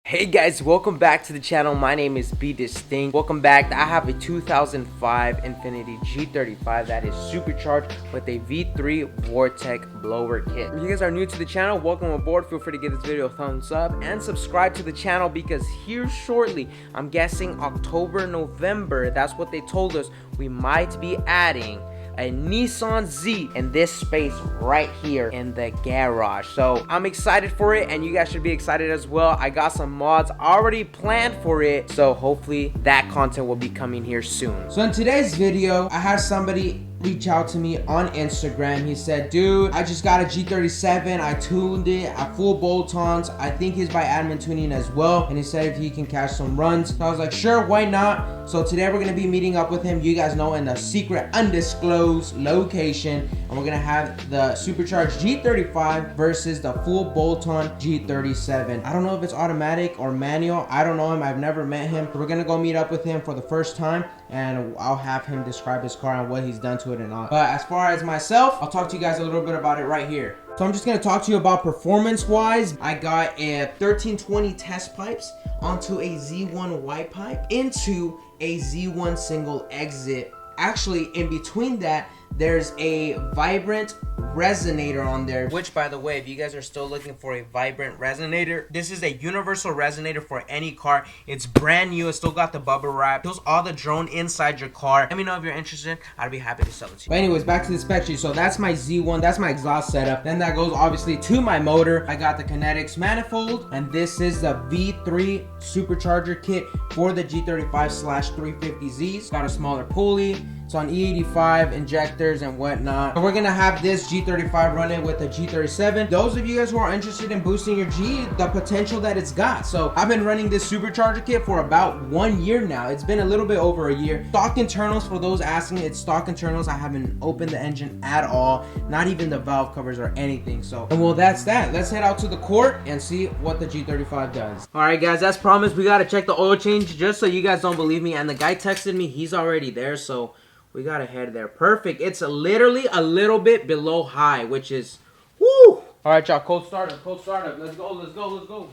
Hey guys, welcome back to the channel. My name is BeDistinct. Welcome back. I have a 2005 Infiniti G35 that is supercharged with a V3 Vortech blower kit. If you guys are new to the channel, welcome aboard. Feel free to give this video a thumbs up and subscribe to the channel because here shortly, I'm guessing October, November, that's what they told us, we might be adding a Nissan Z in this space right here in the garage. So I'm excited for it and you guys should be excited as well. I got some mods already planned for it, so hopefully that content will be coming here soon. So in today's video, I had somebody reach out to me on Instagram. He said, dude, I just got a G37, I tuned it, I full bolt-ons, I think he's by Admintune as well, and he said if he can catch some runs. So I was like, sure, why not? So today we're gonna be meeting up with him, you guys know, in the secret undisclosed location, and we're gonna have the supercharged G35 versus the full bolt-on G37. I don't know if it's automatic or manual, I don't know him, I've never met him. So we're gonna go meet up with him for the first time, and I'll have him describe his car and what he's done to it and all. But as far as myself, I'll talk to you guys a little bit about it right here. So I'm just gonna talk to you about performance wise. I got a 1320 test pipes onto a Z1 white pipe into a Z1 single exit. Actually, in between that, there's a vibrant resonator on there, which, by the way, if you guys are still looking for a vibrant resonator, this is a universal resonator for any car. It's brand new. It's still got the bubble wrap. It shows all the drone inside your car. Let me know if you're interested. I'd be happy to sell it to you. But anyways, back to the spec sheet. So that's my Z1. That's my exhaust setup. Then that goes obviously to my motor. I got the Kinetix manifold, and this is the V3 Supercharger kit for the G35/350Zs. Got a smaller pulley. It's on E85 injectors and whatnot. And we're gonna have this G35 running with the G37. Those of you guys who are interested in boosting your G, the potential that it's got. So I've been running this supercharger kit for about 1 year now. It's been a little bit over a year. Stock internals, for those asking, it's stock internals. I haven't opened the engine at all, not even the valve covers or anything. So, and well, that's that. Let's head out to the court and see what the G35 does. All right, guys, as promised, we gotta check the oil change just so you guys don't believe me. And the guy texted me, he's already there, so we gotta head there. Perfect. It's literally a little bit below high, which is woo. All right, y'all. Cold startup. Cold startup. Let's go. Let's go. Let's go.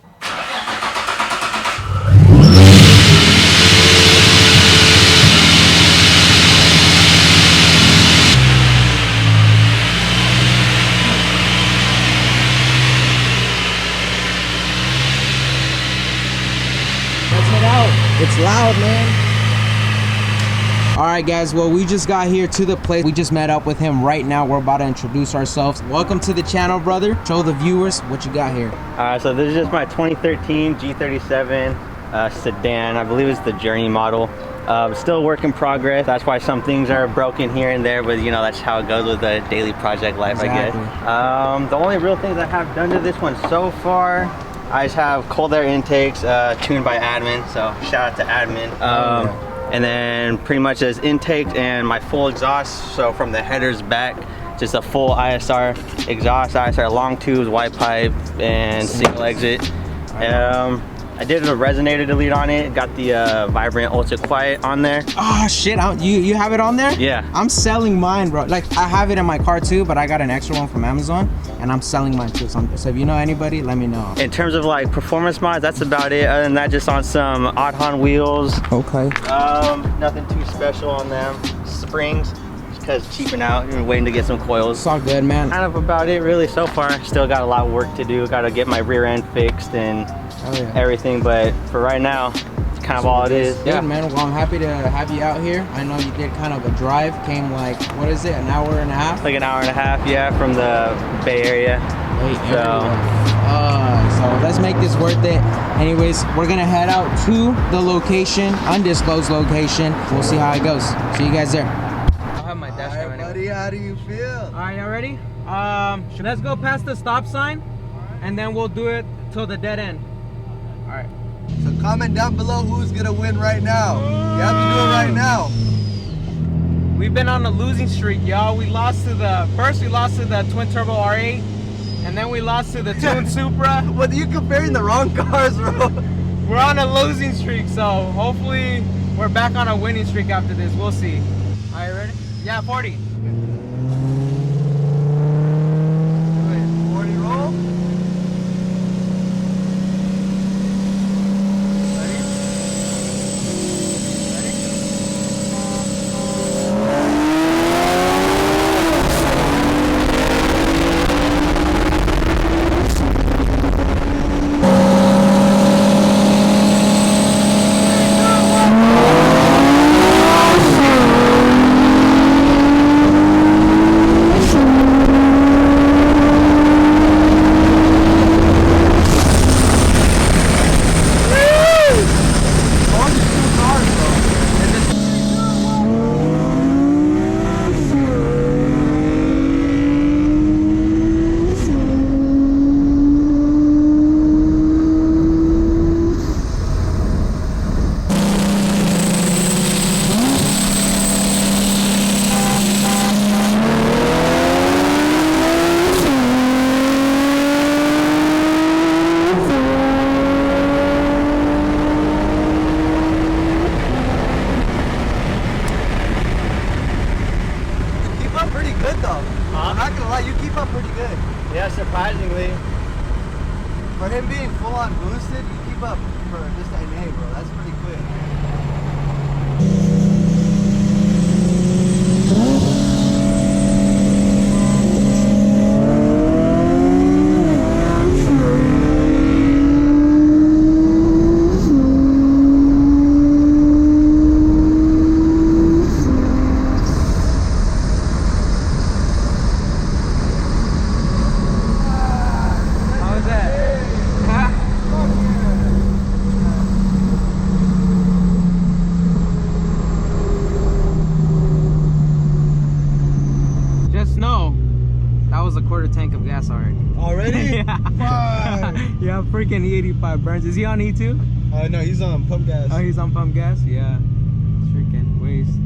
Let's head out. It's loud, man. Alright guys, well, we just got here to the place. We just met up with him right now. We're about to introduce ourselves. Welcome to the channel, brother. Show the viewers what you got here. Alright, so this is just my 2013 G37 sedan. I believe it's the Journey model. Still a work in progress. That's why some things are broken here and there, but you know, that's how it goes with the daily project life, exactly. I guess. The only real things I have done to this one so far, I just have cold air intakes tuned by Admin, so shout out to Admin. And then pretty much as intake and my full exhaust, so from the headers back, just a full ISR exhaust, ISR long tubes, white pipe, and single exit. I did a resonator delete on it, got the vibrant ultra quiet on there. Oh shit, you have it on there? Yeah. I'm selling mine, bro. Like, I have it in my car too, but I got an extra one from Amazon and I'm selling mine too. So if you know anybody, let me know. In terms of like performance mods, that's about it. Other than that, just on some Oddhon wheels. Okay. Nothing too special on them. Springs, because cheaping out, you're waiting to get some coils. It's all good, man. Kind of about it really so far. Still got a lot of work to do. Got to get my rear end fixed and everything, but for right now, it's kind of all it is. Yeah, man. Well, I'm happy to have you out here. I know you did kind of a drive. Came like, what is it, an hour and a half? Like an hour and a half, yeah, from the Bay Area. So let's make this worth it. Anyways, we're gonna head out to the location, undisclosed location. We'll see how it goes. See you guys there. I'll have my dash cam anyway. Buddy, how do you feel? All right, y'all ready? Let's go past the stop sign, and then we'll do it till the dead end. All right. So comment down below who's gonna win right now. You have to do it right now. We've been on a losing streak, y'all. We lost to the twin turbo R8, and then we lost to the Tuned Supra. Well, you're comparing the wrong cars, bro. We're on a losing streak, so hopefully we're back on a winning streak after this. We'll see. All right, ready? Yeah, 40. 40 roll. pretty good though. I'm not gonna lie, you keep up pretty good. Yeah, surprisingly. For him being full on boosted, you keep up for just a NA, bro. That's pretty quick. Tank of gas already. Already? Yeah. Yeah, freaking E85 burns. Is he on E2? No, he's on pump gas. Oh, he's on pump gas? Yeah. Freaking waste.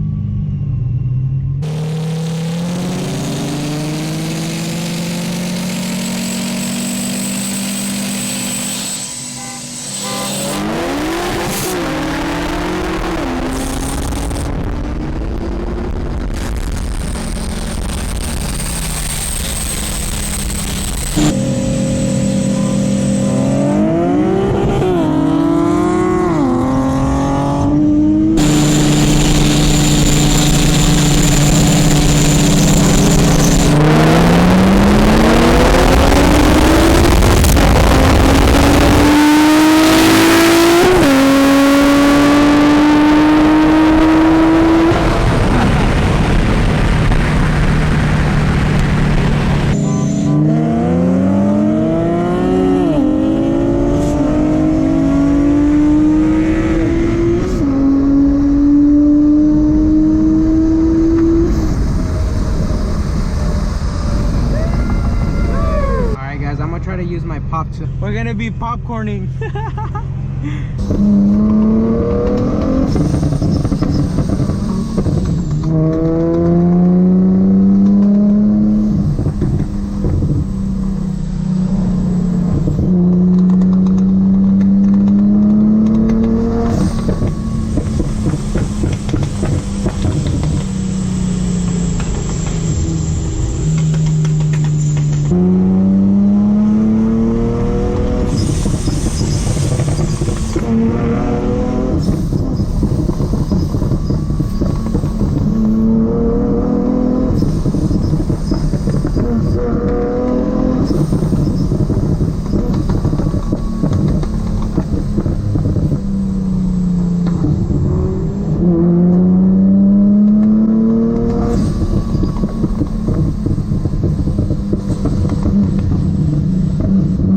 We're gonna be popcorning.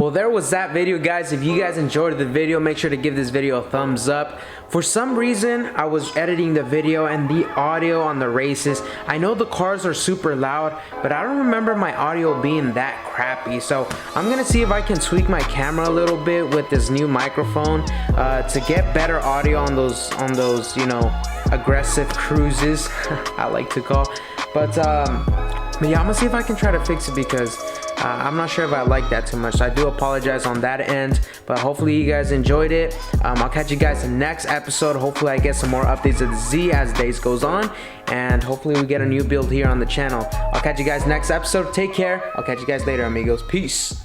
Well, there was that video, guys. If you guys enjoyed the video, make sure to give this video a thumbs up. For some reason, I was editing the video and the audio on the races, I know the cars are super loud, but I don't remember my audio being that crappy. So I'm gonna see if I can tweak my camera a little bit with this new microphone to get better audio on those you know, aggressive cruises I like to call. But yeah, I'm gonna see if I can try to fix it, because I'm not sure if I like that too much, so I do apologize on that end, but hopefully you guys enjoyed it. I'll catch you guys in the next episode. Hopefully I get some more updates of the Z as days goes on, and hopefully we get a new build here on the channel. I'll catch you guys next episode. Take care. I'll catch you guys later, amigos. Peace.